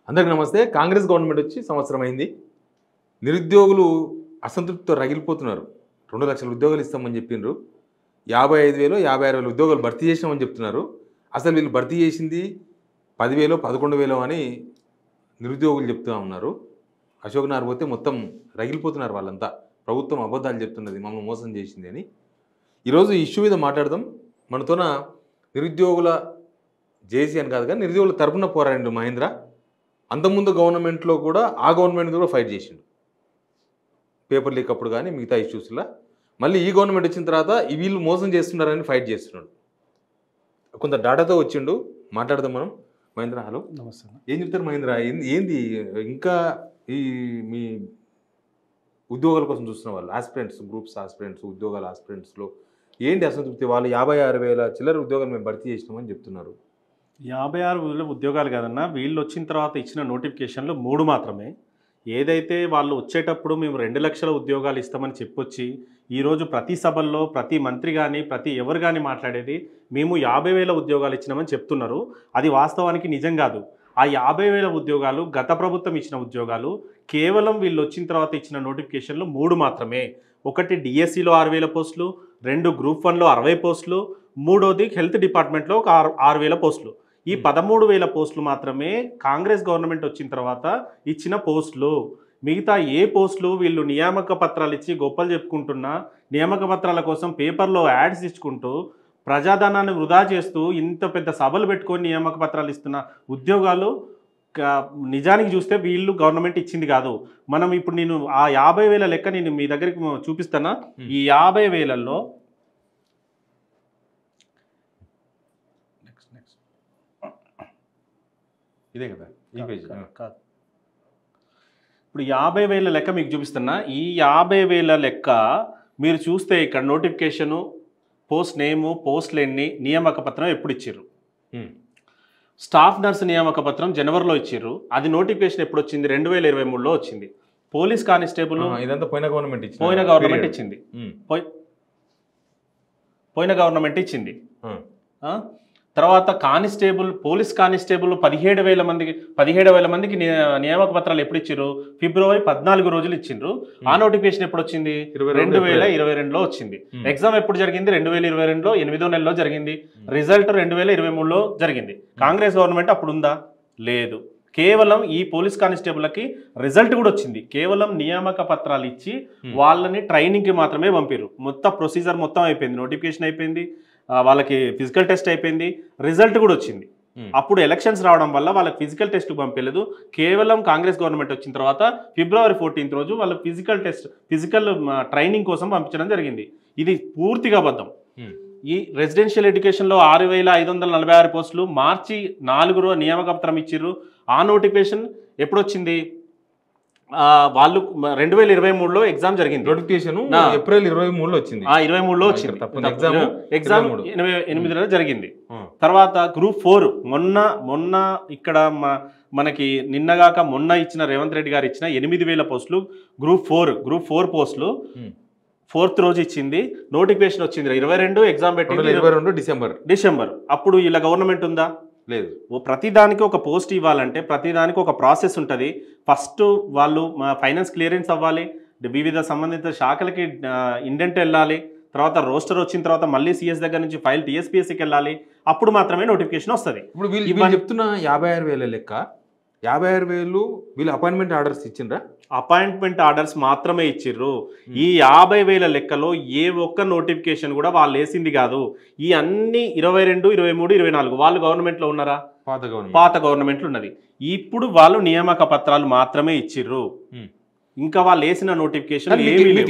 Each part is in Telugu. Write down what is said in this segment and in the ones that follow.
అందరికీ నమస్తే. కాంగ్రెస్ గవర్నమెంట్ వచ్చి సంవత్సరం అయింది. నిరుద్యోగులు అసంతృప్తితో రగిలిపోతున్నారు. 2 లక్షల ఉద్యోగాలు ఇస్తామని చెప్పిండ్రు. 55,000 56,000 ఉద్యోగాలు భర్తీ చేసినామని చెప్తున్నారు. అసలు వీళ్ళు భర్తీ చేసింది 10,000 11,000 అని నిరుద్యోగులు చెప్తూ ఉన్నారు. అశోక్ నగర్ పోతే మొత్తం రగిలిపోతున్నారు వాళ్ళంతా. ప్రభుత్వం అబద్ధాలు చెప్తున్నది, మమ్మల్ని మోసం చేసింది అని. ఈరోజు ఈ ఇష్యూ మీద మాట్లాడదాం. మనతోన నిరుద్యోగుల జేసీ అని కాదు కానీ నిరుద్యోగుల తరపున పోరాడిండు మహేంద్ర. అంతకుముందు గవర్నమెంట్లో కూడా ఆ గవర్నమెంట్ కూడా ఫైట్ చేసిండు, పేపర్ లీక్ అప్పుడు కానీ మిగతా ఇష్యూస్లో. మళ్ళీ ఈ గవర్నమెంట్ వచ్చిన తర్వాత వీళ్ళు మోసం చేస్తున్నారని ఫైట్ చేస్తున్నాడు. కొంత డాటాతో వచ్చిండు, మాట్లాడదాం మనం. మహేంద్ర, హలో. నమస్తే. ఏం చెప్తారు మహేంద్ర? ఏంది ఇంకా ఈ మీ ఉద్యోగాల కోసం చూస్తున్న వాళ్ళు, ఆస్పిరెంట్స్, గ్రూప్స్ ఆస్పిరెంట్స్, ఉద్యోగాల ఆస్పిరెంట్స్లో ఏంటి అసంతృప్తి? వాళ్ళు 56,000 చిల్లర ఉద్యోగాలు మేము భర్తీ చేసినామని చెప్తున్నారు. 56,000 ఉద్యోగాలు కాదన్నా, వీళ్ళు వచ్చిన తర్వాత ఇచ్చిన నోటిఫికేషన్లు 3 మాత్రమే. ఏదైతే వాళ్ళు వచ్చేటప్పుడు మేము 2 లక్షల ఉద్యోగాలు ఇస్తామని చెప్పొచ్చి ఈరోజు ప్రతి సభల్లో ప్రతి మంత్రి కానీ ప్రతి ఎవరు కానీ మాట్లాడేది మేము 50,000 ఉద్యోగాలు ఇచ్చినామని చెప్తున్నారు. అది వాస్తవానికి నిజం కాదు. ఆ 50,000 ఉద్యోగాలు గత ప్రభుత్వం ఇచ్చిన ఉద్యోగాలు. కేవలం వీళ్ళు వచ్చిన తర్వాత ఇచ్చిన నోటిఫికేషన్లు 3 మాత్రమే. ఒకటి డిఎస్సిలో 6,000 పోస్టులు, 2 గ్రూప్ 1లో 60 పోస్టులు, 3వది హెల్త్ డిపార్ట్మెంట్లో ఒక 6,000 పోస్టులు. ఈ 13,000 పోస్టులు మాత్రమే కాంగ్రెస్ గవర్నమెంట్ వచ్చిన తర్వాత ఇచ్చిన పోస్టులు. మిగతా ఏ పోస్టులు వీళ్ళు నియామక పత్రాలు ఇచ్చి గొప్పలు చెప్పుకుంటున్నా, నియామక పత్రాల కోసం పేపర్లో యాడ్స్ ఇచ్చుకుంటూ ప్రజాధనాన్ని వృధా చేస్తూ ఇంత పెద్ద సభలు పెట్టుకొని నియామక పత్రాలు ఇస్తున్న ఉద్యోగాలు నిజానికి చూస్తే వీళ్ళు గవర్నమెంట్ ఇచ్చింది కాదు. మనం ఇప్పుడు నేను ఆ 50,000 లెక్క నేను మీ దగ్గరికి చూపిస్తానా. ఈ 50,000లో ఇదే కదా ఈ పేజ్ కాదు, ఇప్పుడు 50,000 లెక్క మీకు చూపిస్తున్నా. ఈ 50,000 లెక్క మీరు చూస్తే ఇక్కడ నోటిఫికేషను, పోస్ట్ నేము, పోస్టులు ఎన్ని, నియామక పత్రం ఎప్పుడు ఇచ్చిర్రు. స్టాఫ్ నర్స్ నియామక పత్రం జనవరిలో ఇచ్చిర్రు. అది నోటిఫికేషన్ ఎప్పుడు వచ్చింది? 2023లో వచ్చింది. పోలీస్ కానిస్టేబుల్ ఇదంతా పోయిన గవర్నమెంట్ ఇచ్చింది. తర్వాత కానిస్టేబుల్, పోలీస్ కానిస్టేబుల్ 17,000 మందికి నియామక పత్రాలు ఎప్పుడు ఇచ్చారు? ఫిబ్రవరి 14 రోజులు ఇచ్చిండ్రు. ఆ నోటిఫికేషన్ ఎప్పుడు వచ్చింది? 2022లో వచ్చింది. ఎగ్జామ్ ఎప్పుడు జరిగింది? 2022లో 8వ నెలలో జరిగింది. రిజల్ట్ 2023లో జరిగింది. కాంగ్రెస్ గవర్నమెంట్ అప్పుడు ఉందా? లేదు. కేవలం ఈ పోలీస్ కానిస్టేబుల్కి రిజల్ట్ కూడా వచ్చింది. కేవలం నియామక పత్రాలు ఇచ్చి వాళ్ళని ట్రైనింగ్కి మాత్రమే పంపారు. మొత్తం ప్రొసీజర్ మొత్తం అయిపోయింది, నోటిఫికేషన్ అయిపోయింది, వాళ్ళకి ఫిజికల్ టెస్ట్ అయిపోయింది, రిజల్ట్ కూడా వచ్చింది. అప్పుడు ఎలక్షన్స్ రావడం వల్ల వాళ్ళకి ఫిజికల్ టెస్ట్ పంపలేదు. కేవలం కాంగ్రెస్ గవర్నమెంట్ వచ్చిన తర్వాత ఫిబ్రవరి 14 రోజు వాళ్ళ ఫిజికల్ ట్రైనింగ్ కోసం పంపించడం జరిగింది. ఇది పూర్తిగా అబద్ధం. ఈ రెసిడెన్షియల్ ఎడ్యుకేషన్లో 6,546 పోస్టులు మార్చి 4 నియామక పత్రం ఇచ్చిర్రు. ఆ నోటిఫికేషన్ ఎప్పుడు వచ్చింది? వాళ్ళు 2023లో ఎగ్జామ్ జరిగింది. నోటిఫికేషన్ ఏప్రిల్ 23లో వచ్చింది. 23లో వచ్చింది. ఎగ్జామ్ 8 జరిగింది. తర్వాత గ్రూప్ 4 మొన్న ఇక్కడ మనకి నిన్నగాక మొన్న ఇచ్చిన రేవంత్ రెడ్డి గారు ఇచ్చిన 8,000 పోస్టులు గ్రూప్ 4 పోస్టులు 4th రోజు ఇచ్చింది. నోటిఫికేషన్ వచ్చింది 22, ఎగ్జామ్ పెట్టింది 22 డిసెంబర్. అప్పుడు ఇలా గవర్నమెంట్ ఉందా? లేదు. ప్రతిదానికి ఒక పోస్ట్ ఇవ్వాలంటే ప్రతిదానికి ఒక ప్రాసెస్ ఉంటుంది. ఫస్ట్ వాళ్ళు ఫైనాన్స్ క్లియరెన్స్ అవ్వాలి, వివిధ సంబంధిత శాఖలకి ఇండెంట్ వెళ్ళాలి, తర్వాత రోస్టర్ వచ్చిన తర్వాత మళ్ళీ సిఎస్ దగ్గర నుంచి ఫైల్ టీఎస్పీఎస్సీకి వెళ్ళాలి. అప్పుడు మాత్రమే నోటిఫికేషన్ వస్తుంది. ఇప్పుడు వీళ్ళు చెప్తున్న 56,000 లెక్క 56,000 వీళ్ళు అపాయింట్మెంట్ ఆర్డర్స్ ఇచ్చిండ్రా? అపాయింట్మెంట్ ఆర్డర్స్ మాత్రమే ఇచ్చిర్రు. ఈ 50,000 లెక్కలో ఏ ఒక్క నోటిఫికేషన్ కూడా వాళ్ళు వేసింది కాదు. ఈ అన్ని 22, 23, 24 వాళ్ళు గవర్నమెంట్లో ఉన్నారా? పాత గవర్నమెంట్లో ఉన్నది. ఇప్పుడు వాళ్ళు నియామక పత్రాలు మాత్రమే ఇచ్చిర్రు. ఇంకా వాళ్ళు వేసిన నోటిఫికేషన్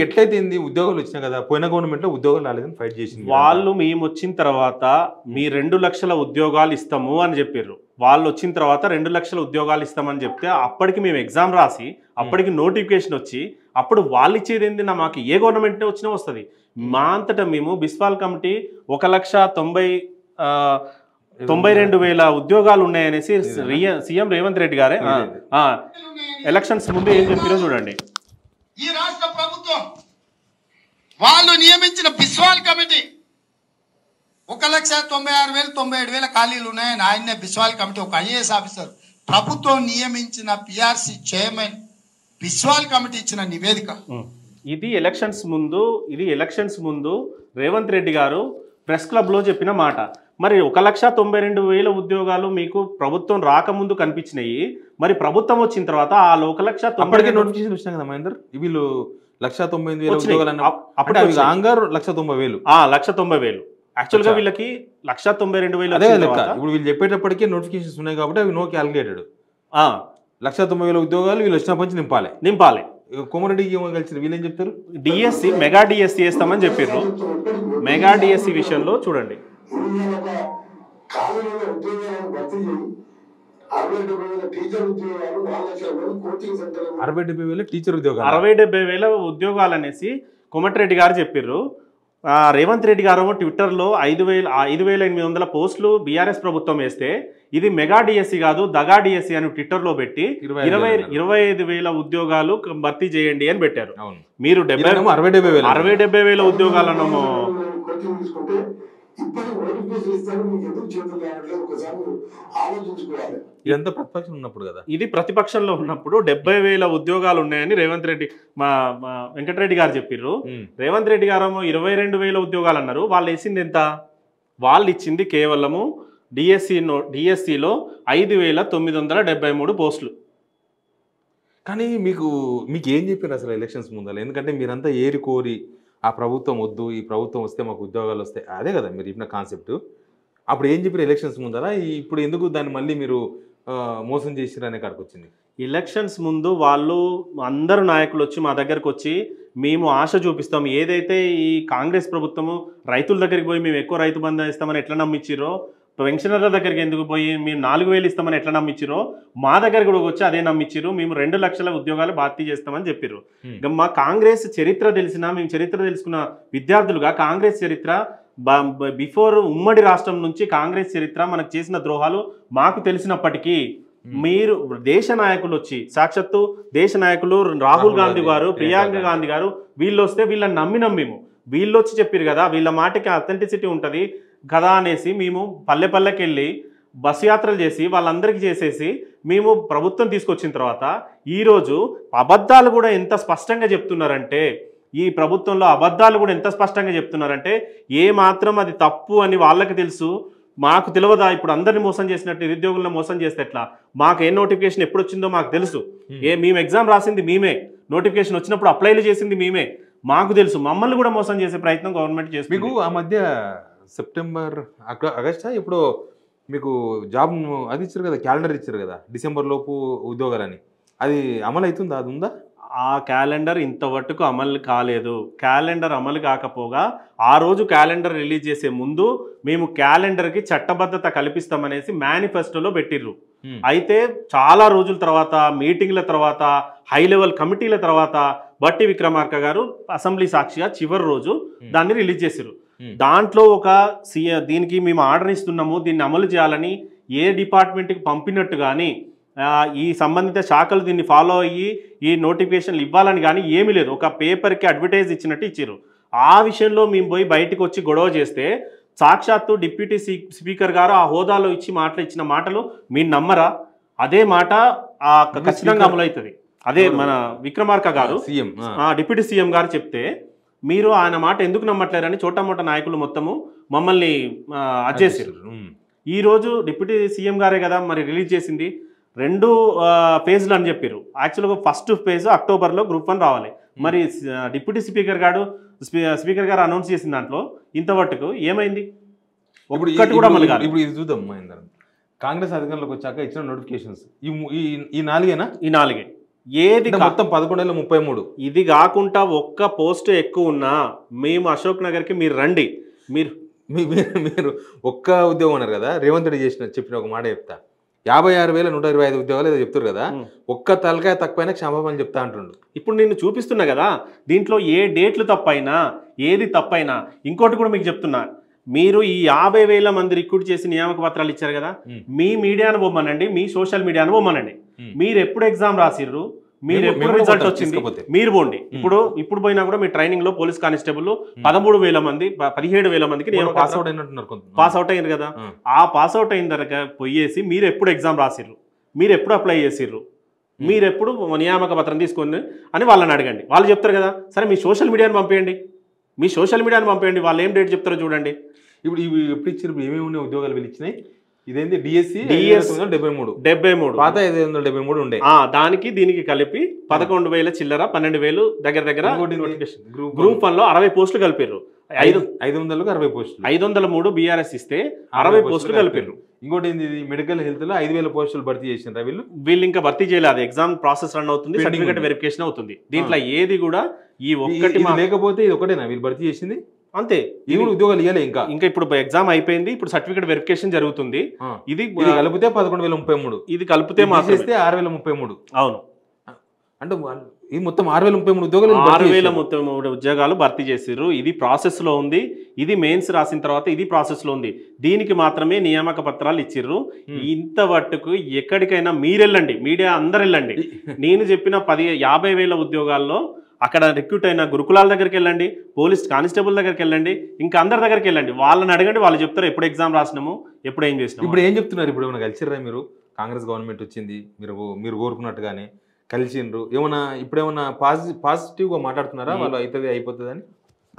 ఎట్లయితే ఉద్యోగాలు వచ్చినాయి కదా, పోయిన గవర్నమెంట్లో ఉద్యోగాలు రాలేదని ఫైట్ చేసింది. వాళ్ళు మేము వచ్చిన తర్వాత మీ 2 లక్షల ఉద్యోగాలు ఇస్తాము అని చెప్పారు. వాళ్ళు వచ్చిన తర్వాత 2 లక్షల ఉద్యోగాలు ఇస్తామని చెప్తే అప్పటికి మేము ఎగ్జామ్ రాసి అప్పటికి నోటిఫికేషన్ వచ్చి అప్పుడు వాళ్ళు ఇచ్చేది ఏంది? మాకు ఏ గవర్నమెంట్ వచ్చినా వస్తుంది. మా అంతటా మేము బిస్వాల్ కమిటీ 1,92,000 ఉద్యోగాలు ఉన్నాయనేసి సీఎం రేవంత్ రెడ్డి గారే ఎలక్షన్స్ ముందు ఏం చెప్పారో చూడండి. ఈ రాష్ట్ర ప్రభుత్వం వాళ్ళు నియమించిన బిస్వాల్ కమిటీ 1,96,000 97,000 ఖాళీలు ఉన్నాయని ఆయన్నే బిస్వాల్ కమిటీ ఒక ఐఏఎస్ ఆఫీసర్ ప్రభుత్వం నియమించిన పిఆర్సి చైర్మన్ బిస్వాల్ కమిటీ ఇచ్చిన నివేదిక. ఇది ఎలక్షన్స్ ముందు రేవంత్ రెడ్డి గారు ప్రెస్ క్లబ్లో చెప్పిన మాట. మరి 1,92,000 ఉద్యోగాలు మీకు ప్రభుత్వం రాకముందు కనిపించినాయి. మరి ప్రభుత్వం వచ్చిన తర్వాత ఆ 1,92,000 నోటిఫికేషన్ వచ్చినా కదా మహేందర్, వీళ్ళు 1,98,000 వచ్చినాయి. ఉద్యోగాలు అప్పుడు అప్పుడు ఆంగారు 1,90,000. 1,90,000 యాక్చువల్గా వీళ్ళకి 1,92,000 ఇప్పుడు వీళ్ళు చెప్పేటప్పటికే నోటిఫికేషన్స్ ఉన్నాయి కాబట్టి అవి నో క్యాలిక్యులేటెడ్. 1,90,000 ఉద్యోగాలు వీళ్ళు వచ్చినప్పటి నుంచి నింపాలి. కోమరెడ్డికి ఏమో కలిసి వీళ్ళు ఏం చెప్తారు, డిఎస్సి మెగా డిఎస్సి వేస్తామని చెప్పారు. మెగా డిఎస్సి విషయంలో చూడండి, 60,000 టీచర్ ఉద్యోగాలు, 60,000 ఉద్యోగాలు అనేసి కోమటిరెడ్డి గారు చెప్పారు. రేవంత్ రెడ్డి గారు ట్విట్టర్లో 5,800 పోస్టులు బీఆర్ఎస్ ప్రభుత్వం వేస్తే ఇది మెగా డిఎస్సి కాదు దగా డిఎస్సి అని ట్విట్టర్లో పెట్టి 25,000 ఉద్యోగాలు భర్తీ చేయండి అని పెట్టారు. మీరు 60,000 ఉద్యోగాలను ఇదంతా ప్రతిపక్షం ఉన్నప్పుడు కదా, ఇది ప్రతిపక్షంలో ఉన్నప్పుడు 70,000 ఉద్యోగాలు ఉన్నాయని రేవంత్ రెడ్డి మా వెంకటరెడ్డి గారు చెప్పారు. రేవంత్ రెడ్డి గారు 22,000 ఉద్యోగాలు అన్నారు. వాళ్ళు వేసింది ఎంత? వాళ్ళు ఇచ్చింది కేవలము డిఎస్సిలో 5,973 పోస్టులు. కానీ మీకు ఏం చెప్పారు అసలు ఎలక్షన్స్ ముందర? ఎందుకంటే మీరంతా ఏరి కోరి ఆ ప్రభుత్వం వద్దు, ఈ ప్రభుత్వం వస్తే మాకు ఉద్యోగాలు వస్తాయి, అదే కదా మీరు చెప్పిన కాన్సెప్ట్. అప్పుడు ఏం చెప్పారు ఎలక్షన్స్ ముందర? ఇప్పుడు ఎందుకు దాన్ని మళ్ళీ మీరు మోసం చేసిరు అనే కాడికి వచ్చింది? ఎలక్షన్స్ ముందు వాళ్ళు అందరు నాయకులు వచ్చి మా దగ్గరకు వచ్చి మేము ఆశ చూపిస్తాం, ఏదైతే ఈ కాంగ్రెస్ ప్రభుత్వము రైతుల దగ్గరికి పోయి మేము ఎక్కువ రైతు బంధు ఇస్తామని ఎట్లా నమ్మించిరో, పెన్షనర్ల దగ్గరికి ఎందుకు పోయి మేము 4,000 ఇస్తామని ఎట్లా నమ్మించిరో మా దగ్గర కూడా వచ్చి అదే నమ్మించిరు. మేము 2 లక్షల ఉద్యోగాలు భర్తీ చేస్తామని చెప్పారు. మా కాంగ్రెస్ చరిత్ర మేము చరిత్ర తెలుసుకున్న విద్యార్థులుగా కాంగ్రెస్ చరిత్ర బిఫోర్ ఉమ్మడి రాష్ట్రం నుంచి కాంగ్రెస్ చరిత్ర మనకు చేసిన ద్రోహాలు మాకు తెలిసినప్పటికీ మీరు దేశ నాయకులు వచ్చి సాక్షాత్తు దేశ నాయకులు రాహుల్ గాంధీ గారు, ప్రియాంక గాంధీ గారు వీళ్ళు వస్తే వీళ్ళని నమ్మిము. వీళ్ళు వచ్చి చెప్పారు కదా వీళ్ళ మాటకి అథెంటిసిటీ ఉంటుంది కదా అనేసి మేము పల్లెకి వెళ్ళి బస్సు యాత్రలు చేసి వాళ్ళందరికీ చేసేసి మేము ప్రభుత్వం తీసుకొచ్చిన తర్వాత ఈరోజు అబద్ధాలు కూడా ఎంత స్పష్టంగా చెప్తున్నారంటే, ఈ ప్రభుత్వంలో అబద్ధాలు కూడా ఎంత స్పష్టంగా చెప్తున్నారంటే ఏ మాత్రం అది తప్పు అని వాళ్ళకి తెలుసు, మాకు తెలియదా? ఇప్పుడు అందరిని మోసం చేసినట్టు నిరుద్యోగులను మోసం చేస్తే ఎట్లా? మాకు ఏ నోటిఫికేషన్ ఎప్పుడు వచ్చిందో మాకు తెలుసు, మేము ఎగ్జామ్ రాసింది మేమే, నోటిఫికేషన్ వచ్చినప్పుడు అప్లైలు చేసింది మేమే, మాకు తెలుసు. మమ్మల్ని కూడా మోసం చేసే ప్రయత్నం గవర్నమెంట్ చేస్తుంది. మీకు ఆ మధ్య సెప్టెంబర్ ఆగస్టా ఇప్పుడు మీకు జాబ్ అది ఇచ్చారు కదా, క్యాలెండర్ ఇచ్చారు కదా డిసెంబర్ లోపు ఉద్యోగాలని, అది అమలు అవుతుందా? అది ఉందా? ఆ క్యాలెండర్ ఇంతవరకు అమలు కాలేదు. క్యాలెండర్ అమలు కాకపోగా ఆ రోజు క్యాలెండర్ రిలీజ్ చేసే ముందు మేము క్యాలెండర్కి చట్టబద్ధత కల్పిస్తామనేసి మేనిఫెస్టోలో పెట్టిర్రు. అయితే చాలా రోజుల తర్వాత మీటింగ్ల తర్వాత హై లెవెల్ కమిటీల తర్వాత బట్టి విక్రమార్క గారు అసెంబ్లీ సాక్షిగా చివరి రోజు దాన్ని రిలీజ్ చేశారు. దాంట్లో ఒక దీనికి మేము ఆర్డర్ ఇస్తున్నాము, దీన్ని అమలు చేయాలని ఏ డిపార్ట్మెంట్కి పంపినట్టు కానీ ఈ సంబంధిత శాఖలు దీన్ని ఫాలో అయ్యి ఈ నోటిఫికేషన్లు ఇవ్వాలని కానీ ఏమీ లేదు. ఒక పేపర్కి అడ్వర్టైజ్ ఇచ్చినట్టు ఇచ్చారు. ఆ విషయంలో మేము పోయి బయటకు వచ్చి గొడవ చేస్తే సాక్షాత్తు డిప్యూటీ స్పీకర్ గారు ఆ హోదాలో ఇచ్చిన మాటలు మీరు నమ్మరా? అదే మాట ఖచ్చితంగా అమలవుతుంది. అదే మన విక్రమార్క గారు డిప్యూటీ సీఎం గారు చెప్తే మీరు ఆయన మాట ఎందుకు నమ్మట్లేరని చోటామోటా నాయకులు మొత్తము మమ్మల్ని అడ్జేసారు. ఈరోజు డిప్యూటీ సీఎం గారే కదా మరి రిలీజ్ చేసింది 2 ఫేజ్లు అని చెప్పారు. యాక్చువల్గా ఫస్ట్ ఫేజ్ అక్టోబర్లో గ్రూప్ 1 రావాలి. మరి డిప్యూటీ స్పీకర్ గారు అనౌన్స్ చేసిన దాంట్లో ఇంతవరకు ఏమైంది? ఒక్కటి కూడా మళ్ళీ ఇప్పుడు ఇది చూద్దాం మహేందర్, కాంగ్రెస్ అధికారంలోకి వచ్చాక ఇచ్చిన నోటిఫికేషన్స్ ఈ 4 ఈ 4 ఏది మొత్తం 11,33. ఇది కాకుండా ఒక్క పోస్ట్ ఎక్కువ ఉన్నా మేము అశోక్ నగర్కి మీరు రండి, మీరు ఒక్క ఉద్యోగం అన్నారు కదా, రేవంత్ రెడ్డి చెప్పిన ఒక మాట చెప్తా, 56,125 ఉద్యోగాలు ఏదో చెప్తారు కదా, ఒక్క తలకాయ తక్కువైనా క్షమాపణ చెప్తా అంటుండు. ఇప్పుడు నేను చూపిస్తున్నా కదా దీంట్లో ఏ డేట్లు తప్పైనా ఏది తప్పైనా. ఇంకోటి కూడా మీకు చెప్తున్నా, మీరు ఈ 50,000 మంది రిక్రూట్ చేసి నియామక పత్రాలు ఇచ్చారు కదా, మీ మీడియాను బొమ్మనండి, మీ సోషల్ మీడియాను బొమ్మనండి. మీరు ఎప్పుడు ఎగ్జామ్ రాసిర్రు, మీరు ఎప్పుడు రిజల్ట్ వచ్చింది మీరు పోండి. ఇప్పుడు పోయినా కూడా మీ ట్రైనింగ్ లో పోలీస్ కానిస్టేబుల్ 13,000 మంది 17,000 మందికి పాస్ అవుట్ అయ్యారు కదా. ఆ పాస్ అవుట్ అయిన దగ్గర పోయేసి మీరు ఎప్పుడు ఎగ్జామ్ రాసిర్రు, మీరు ఎప్పుడు అప్లై చేసిర్రు, మీరు ఎప్పుడు నియామక పత్రం తీసుకొని అని వాళ్ళని అడగండి. వాళ్ళు చెప్తారు కదా, సరే మీ సోషల్ మీడియాని పంపేయండి, వాళ్ళు ఏం డేట్ చెప్తారో చూడండి. ఇప్పుడు ఇవి ఎప్పుడు ఇచ్చారు, ఏమేమి ఉన్నాయి ఉద్యోగాలు వీళ్ళు ఇచ్చినాయి? ఇదేంటి డిఎస్సి 73 పాత 573 ఉండే. దానికి దీనికి కలిపి 11,000 చిల్లర 12,000 దగ్గర గ్రూప్ 1 లో 60 పోస్టులు కలిపారు. 500కు 60 పోస్టులు, 503 బీఆర్ఎస్ ఇస్తే 60 పోస్టులు కలిపారు. ఇంకోటి ఏంది, మెడికల్ హెల్త్ లో 5,000 పోస్టులు భర్తీ చేసిండ్రా వీళ్ళు ఇంకా భర్తీ చేయలేదు. ఎగ్జామ్ ప్రాసెస్ రన్ అవుతుంది, సర్టిఫికేట్ వెరిఫికేషన్ అవుతుంది. దీంట్లో ఏది కూడా ఈ ఒక్కటి లేకపోతే ఇది ఒకటేనా వీళ్ళు భర్తీ చేసింది? అంతే, ఇది ఉద్యోగాలు ఇవ్వలే ఇంకా ఇప్పుడు ఎగ్జామ్ అయిపోయింది, ఇప్పుడు సర్టిఫికేట్ వెరిఫికేషన్ జరుగుతుంది. ఇది కలిపితే 11,033, ఇది కలిపితే మాత్రం 6,033. అవును, అంటే ఇది మొత్తం 6,033 ఉద్యోగాలు, 6,033 ఉద్యోగాలు భర్తీ చేసిర్రు. ఇది ప్రాసెస్ లో ఉంది. ఇది మెయిన్స్ రాసిన తర్వాత ఇది ప్రాసెస్ లో ఉంది. దీనికి మాత్రమే నియామక పత్రాలు ఇచ్చిర్రు. ఇంత మట్టుకు ఎక్కడికైనా మీరెళ్ళండి, మీడియా అందరు వెళ్ళండి. నేను చెప్పిన 50,000 ఉద్యోగాల్లో అక్కడ రిక్రూట్ అయిన గురుకులాల దగ్గరికి వెళ్ళండి, పోలీస్ కానిస్టేబుల్ దగ్గరికి వెళ్ళండి, ఇంకా అందరి దగ్గరికి వెళ్ళండి. వాళ్ళని అడగండి, వాళ్ళు చెప్తారు ఎప్పుడు ఎగ్జామ్ రాసినాము, ఎప్పుడు ఏం చేసినాము. ఇప్పుడు ఏం చెప్తున్నారు? ఇప్పుడు ఏమైనా కలిసిర్రా మీరు? కాంగ్రెస్ గవర్నమెంట్ వచ్చింది, మీరు కోరుకున్నట్టుగానే కలిసిండ్రు, ఏమన్నా ఇప్పుడేమన్నా పాజిటివ్గా మాట్లాడుతున్నారా వాళ్ళు అవుతుంది అయిపోతుంది అని?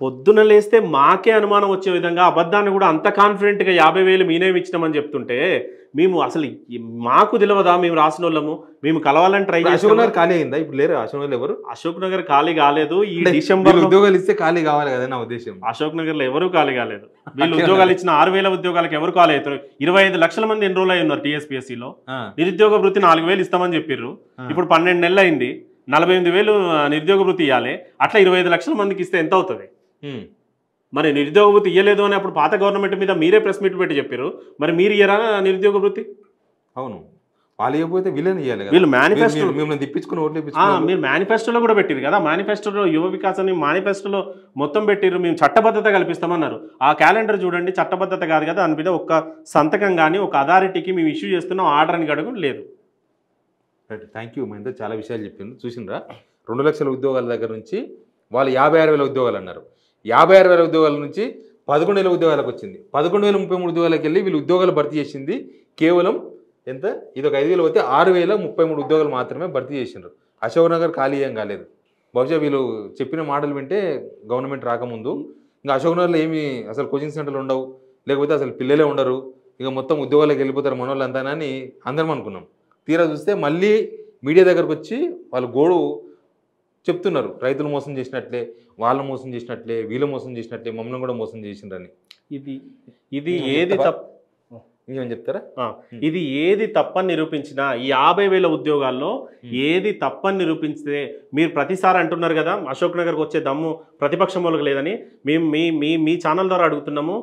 పొద్దున లేస్తే మాకే అనుమానం వచ్చే విధంగా అబద్ధాన్ని కూడా అంత కాన్ఫిడెంట్గా 50,000 మీనేమి ఇచ్చినామని చెప్తుంటే మేము అసలు మాకు తెలియదా మేము రాసిన వాళ్ళము, మేము కలవాలని ట్రై చేసి. అశోక్ నగర్ ఖాళీ అయిందా? ఇప్పుడు లేరు అశోక్ నగర్ ఎవరు? అశోక్ నగర్ ఖాళీ కాలేదు. ఈ డిసెంబర్ ఉద్యోగాలు ఇస్తే ఖాళీ కావాలి కదా నా ఉద్దేశం. అశోక్ నగర్ లో ఎవరు ఖాళీ కాలేదు. వీళ్ళు ఉద్యోగాలు ఇచ్చిన 6,000 ఉద్యోగాలకు ఎవరు ఖాళీ అవుతారు? 25 లక్షల మంది ఎన్రోల్ అయి ఉన్నారు టీఎస్పీఎస్సీలో. నిరుద్యోగ వృత్తి 4,000 ఇస్తామని చెప్పారు. ఇప్పుడు 12 నెలలు అయింది, 48,000 నిరుద్యోగ వృత్తి ఇవ్వాలి. అట్లా 25 లక్షల మందికి ఇస్తే ఎంత అవుతుంది? మరి నిరుద్యోగ వృత్తి ఇవ్వలేదు అని అప్పుడు పాత గవర్నమెంట్ మీద మీరే ప్రెస్ మీట్ పెట్టి చెప్పారు. మరి మీరు ఇయ్యరా నిరుద్యోగ వృత్తి? అవును, వాళ్ళు ఇవ్వకపోతే వీళ్ళని ఇవ్వాలి. వీళ్ళు మేనిఫెస్టో మిమ్మల్ని తిప్పించుకుని ఓట్లు మీరు మేనిఫెస్టోలో కూడా పెట్టారు కదా. మేనిఫెస్టోలో యువ వికాసాన్ని మేనిఫెస్టోలో మొత్తం పెట్టారు. మేము చట్టబద్ధత కల్పిస్తామన్నారు. ఆ క్యాలెండర్ చూడండి, చట్టబద్ధత కాదు కదా. దాని మీద ఒక్క సంతకం కానీ ఒక అథారిటీకి మేము ఇష్యూ చేస్తున్నాం ఆర్డర్ అని అడుగు లేదు. Right, thank you. మహిందర్ చాలా విషయాలు చెప్పిండు. చూసిండ్రా, 2 లక్షల ఉద్యోగాల దగ్గర నుంచి వాళ్ళు 56,000 ఉద్యోగాలు అన్నారు. 56,000 ఉద్యోగాల నుంచి 11,000 ఉద్యోగాలకు వచ్చింది. 11,033 ఉద్యోగాలకు వెళ్ళి వీళ్ళు ఉద్యోగాలు భర్తీ చేసింది కేవలం ఎంత? ఇది ఒక 5,000 పోతే 6,033 ఉద్యోగాలు మాత్రమే భర్తీ చేసిండ్రు. అశోక్ నగర్ ఖాళీ ఏం కాలేదు. బహుశా వీళ్ళు చెప్పిన మాటలు వింటే గవర్నమెంట్ రాకముందు ఇంకా అశోక్ నగర్లో ఏమి అసలు కోచింగ్ సెంటర్లు ఉండవు, లేకపోతే అసలు పిల్లలే ఉండరు, ఇక మొత్తం ఉద్యోగాలకు వెళ్ళిపోతారు మనోళ్ళు అంతానని అందరం అనుకున్నాం. తీరా చూస్తే మళ్ళీ మీడియా దగ్గరకు వచ్చి వాళ్ళు గోడు చెప్తున్నారు, రైతులు మోసం చేసినట్లే, వాళ్ళు మోసం చేసినట్లే, వీళ్ళు మోసం చేసినట్లే, మమ్మల్ని కూడా మోసం చేసిండ్రని. ఇది ఏది తప్పు ఇంకేమని చెప్తారా? ఇది ఏది తప్పని నిరూపించినా ఈ 50,000 ఉద్యోగాల్లో ఏది తప్పని నిరూపించితే మీరు ప్రతిసారి అంటున్నారు కదా అశోక్ నగర్కి వచ్చే దమ్ము ప్రతిపక్షం వాళ్ళకి లేదని. మేము మీ ఛానల్ ద్వారా అడుగుతున్నాము.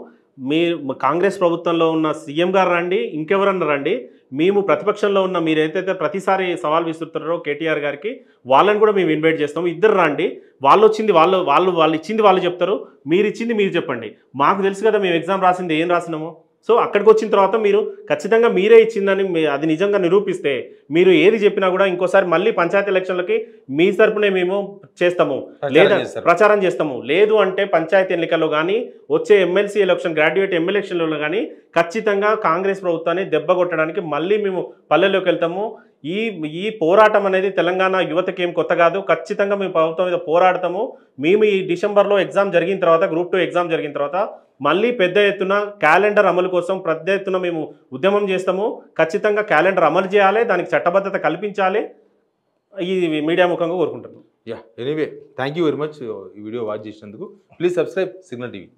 మీ కాంగ్రెస్ ప్రభుత్వంలో ఉన్న సీఎం గారు రండి, ఇంకెవరన్నా రండి, మేము ప్రతిపక్షంలో ఉన్న మీరు ఏదైతే ప్రతిసారి సవాల్ విసురుతున్నారో కేటీఆర్ గారికి, వాళ్ళని కూడా మేము ఇన్వైట్ చేస్తాము. ఇద్దరు రండి, వాళ్ళు వచ్చింది వాళ్ళు ఇచ్చింది వాళ్ళు చెప్తారు, మీరు ఇచ్చింది మీరు చెప్పండి. మాకు తెలుసు కదా మేము ఎగ్జామ్ రాసింది ఏం రాసినామో. సో అక్కడికి వచ్చిన తర్వాత మీరు ఖచ్చితంగా మీరే ఇచ్చిందని అది నిజంగా నిరూపిస్తే మీరు ఏది చెప్పినా కూడా ఇంకోసారి మళ్ళీ పంచాయతీ ఎలక్షన్లకి మీ తరపునే మేము చేస్తాము, లేదా ప్రచారం చేస్తాము. లేదు అంటే పంచాయతీ ఎన్నికల్లో కానీ వచ్చే ఎమ్మెల్సీ ఎలక్షన్, గ్రాడ్యుయేట్ ఎమ్మెల్యే ఎలక్షన్లలో కానీ ఖచ్చితంగా కాంగ్రెస్ ప్రభుత్వాన్ని దెబ్బ కొట్టడానికి మళ్ళీ మేము పల్లెల్లోకి వెళ్తాము. ఈ పోరాటం అనేది తెలంగాణ యువతకి ఏం కొత్త కాదు. ఖచ్చితంగా మేము ప్రభుత్వం మీద పోరాడతాము. మేము ఈ డిసెంబర్లో ఎగ్జామ్ జరిగిన తర్వాత, గ్రూప్ 2 ఎగ్జామ్ జరిగిన తర్వాత మళ్ళీ పెద్ద ఎత్తున క్యాలెండర్ అమలు కోసం పెద్ద ఎత్తున మేము ఉద్యమం చేస్తాము. ఖచ్చితంగా క్యాలెండర్ అమలు చేయాలి, దానికి చట్టబద్ధత కల్పించాలి. ఈ మీడియా ముఖంగా కోరుకుంటున్నాను. Anyway thank you very much ఈ వీడియో వాచ్ చేసినందుకు. Please subscribe signal TV.